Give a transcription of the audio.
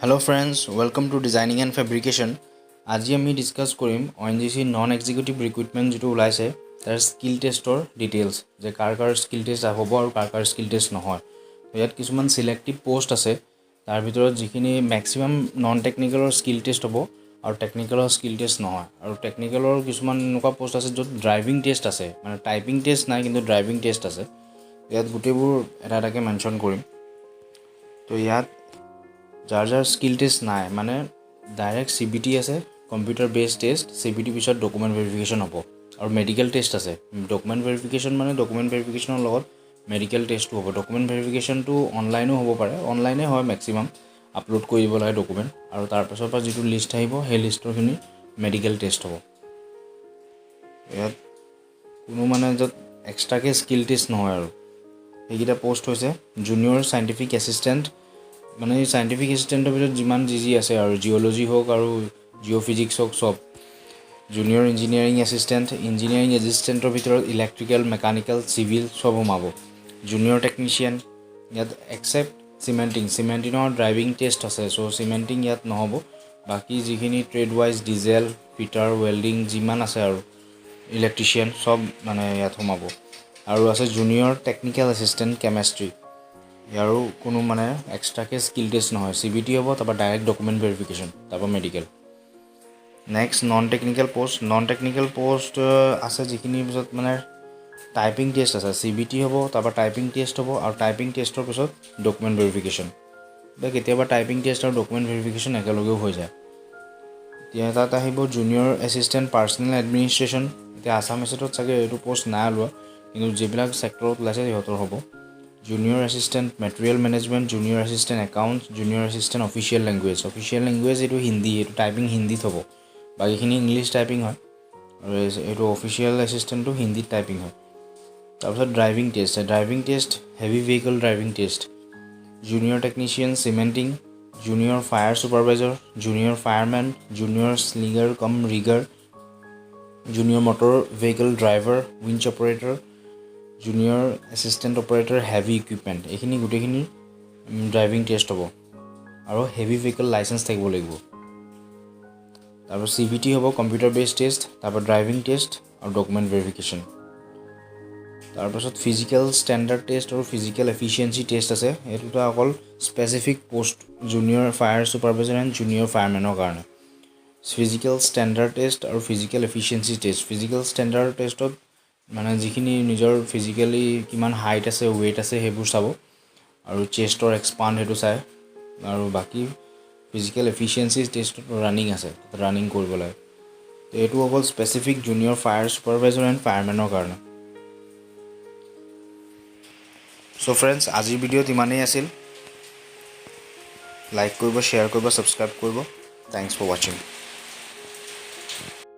Hello friends, welcome to Designing and Fabrication. আজি আমি discuss কৰিম ONGC নন এক্সিকিউটিভ ৰিক্ৰুইটমেন্ট যেটো ওলাইছে তাৰ স্কিল টেষ্টৰ ডিটেইলছ যে কাৰ স্কিল টেষ্ট হ'ব আৰু কাৰ স্কিল টেষ্ট নহয়। ইয়াত কিছুমান সিলেক্টিভ পোষ্ট আছে তাৰ ভিতৰত যিখিনি ম্যাক্সিমাম নন টেকনিক্যালৰ স্কিল টেষ্ট হ'ব আৰু টেকনিক্যালৰ স্কিল টেষ্ট নহয় আৰু টেকনিক্যালৰ কিছুমান এনেকুৱা পোষ্ট আছে য'ত ড্ৰাইভিং টেষ্ট আছে মানে টাইপিং টেষ্ট নাই কিন্তু ড্ৰাইভিং টেষ্ট আছে। ইয়াত গোটেইবোৰ এটাকে মেনশন কৰিম। তো ইয়াত যাৰ স্কিল টেষ্ট নাই মানে ডাইৰেক্ট CBT আছে কম্পিউটাৰ বেস টেষ্ট CBT পিছত ডকুমেন্ট ভেৰিফিকেশন হ'ব আৰু মেডিকেল টেষ্ট আছে। ডকুমেন্ট ভেৰিফিকেশন মানে ডকুমেন্ট ভেৰিফিকেশনৰ লগত মেডিকেল টেষ্টও হ'ব। ডকুমেন্ট ভেৰিফিকেশনটো অনলাইনো হ'ব পাৰে, অনলাইনে হয় ম্যাক্সিমাম আপলোড কৰি দিব লাগে ডকুমেন্ট আৰু তাৰ পাছৰ পৰা যেটো লিষ্ট আহিব সেই লিষ্টৰখিনি মেডিকেল টেষ্ট হ'ব। ইয়াত কোনো মানে য'ত এক্সট্ৰাকে স্কিল টেষ্ট নহয় আৰু এইকেইটা পোষ্ট হৈছে জুনিয়ৰ সাইন্টিফিক এসিস্ট্যান্ট মানে সাইন্টিফিক এসিস্ট্যান্টৰ ভিতৰত যিমান যি আছে আৰু জিঅ'লজি হোক আৰু জিঅ'ফিজিক্স হোক সব জুনিয়ৰ ইঞ্জিনিয়াৰিং এসিস্ট্যান্ট ইঞ্জিনিয়াৰিং এসিস্ট্যান্টৰ ভিতৰত ইলেক্ট্ৰিক্যাল মেকানিক্যাল সিভিল সব সোমাব। জুনিয়ৰ টেকনিশিয়ান ইয়াত এক্সেপ্ট সিমেন্টিঙৰ ড্ৰাইভিং টেষ্ট আছে সো সিমেন্টিং ইয়াত নহ'ব। বাকি যিখিনি trade wise diesel fitter welding যিমান আছে আৰু ইলেক্ট্ৰিচিয়ান সব মানে ইয়াত সোমাব। আৰু আছে জুনিয়ৰ টেকনিক্যাল এসিস্ট্যান্ট কেমিষ্ট্ৰি ইয়াৰো কোনো মানে এক্সট্ৰাকে স্কিল টেষ্ট নহয় CBT হ'ব তাৰপৰা ডাইৰেক্ট ডকুমেন্ট ভেৰিফিকেশন তাৰপৰা medical. Next non technical post আছে যিখিনি পিছত মানে টাইপিং টেষ্ট আছে CBT হ'ব তাৰপৰা টাইপিং টেষ্ট হ'ব আৰু টাইপিং টেষ্টৰ পিছত ডকুমেন্ট ভেৰিফিকেশন। কেতিয়াবা টাইপিং টেষ্ট আৰু ডকুমেন্ট ভেৰিফিকেশন একেলগেও হৈ যায়। এতিয়া তাত আহিব জুনিয়ৰ এসিস্ট্যান্ট পাৰ্সোনেল এডমিনিষ্ট্ৰেশ্যন। এতিয়া আসাম এছএটত চাগে এইটো পোষ্ট নাই ওলোৱা কিন্তু যিবিলাক সেক্টৰত ওলাইছে সিহঁতৰ হ'ব। Junior assistant material management junior assistant accounts junior assistant official language এইটো হিন্দী এইটো টাইপিং হিন্দীত হ'ব বাকিখিনি ইংলিছ টাইপিং হয় আৰু এইটো অফিচিয়েল এসিস্ট্যান্টটো হিন্দীত টাইপিং হয়। তাৰপিছত driving test heavy vehicle driving test junior technician cementing junior fire supervisor junior fireman junior slinger cum rigger junior motor vehicle driver winch operator junior assistant operator heavy equipment এইখিনি গোটেইখিনি driving test হ'ব আৰু heavy vehicle license থাকিব লাগিব। তাৰপৰ CBT হ'ব computer base test তাৰপৰ driving test আৰু ডকুমেন্ট ভেৰিফিকেশন। তাৰপাছত ফিজিক্যাল ষ্টেণ্ডাৰ্ড টেষ্ট আৰু ফিজিক্যাল এফিচিয়েন্সি টেষ্ট আছে। এইটো অকল specific post junior fire supervisor and junior ফায়াৰমেনৰ কাৰণে ফিজিক্যাল ষ্টেণ্ডাৰ্ড টেষ্ট আৰু physical efficiency test. Physical standard টেষ্টত মানে যিখিনি নিজৰ ফিজিক্যালি কিমান হাইট আছে ওয়েট আছে সেইবোৰ চাব আৰু চেষ্টৰ এক্সপান্ড হেতু চাই আৰু বাকি ফিজিক্যাল এফিচিয়েন্সি টেষ্টত ৰানিং কৰিব লাগে। এইটো অকল specific junior fire supervisor and ফায়াৰমেনৰ কাৰণে। সো ফ্ৰেন্ডছ আজিৰ ভিডিঅ'ত ইমানেই আছিল। লাইক কৰিব শ্বেয়াৰ কৰিব ছাবস্ক্ৰাইব কৰিব। Thanks for watching.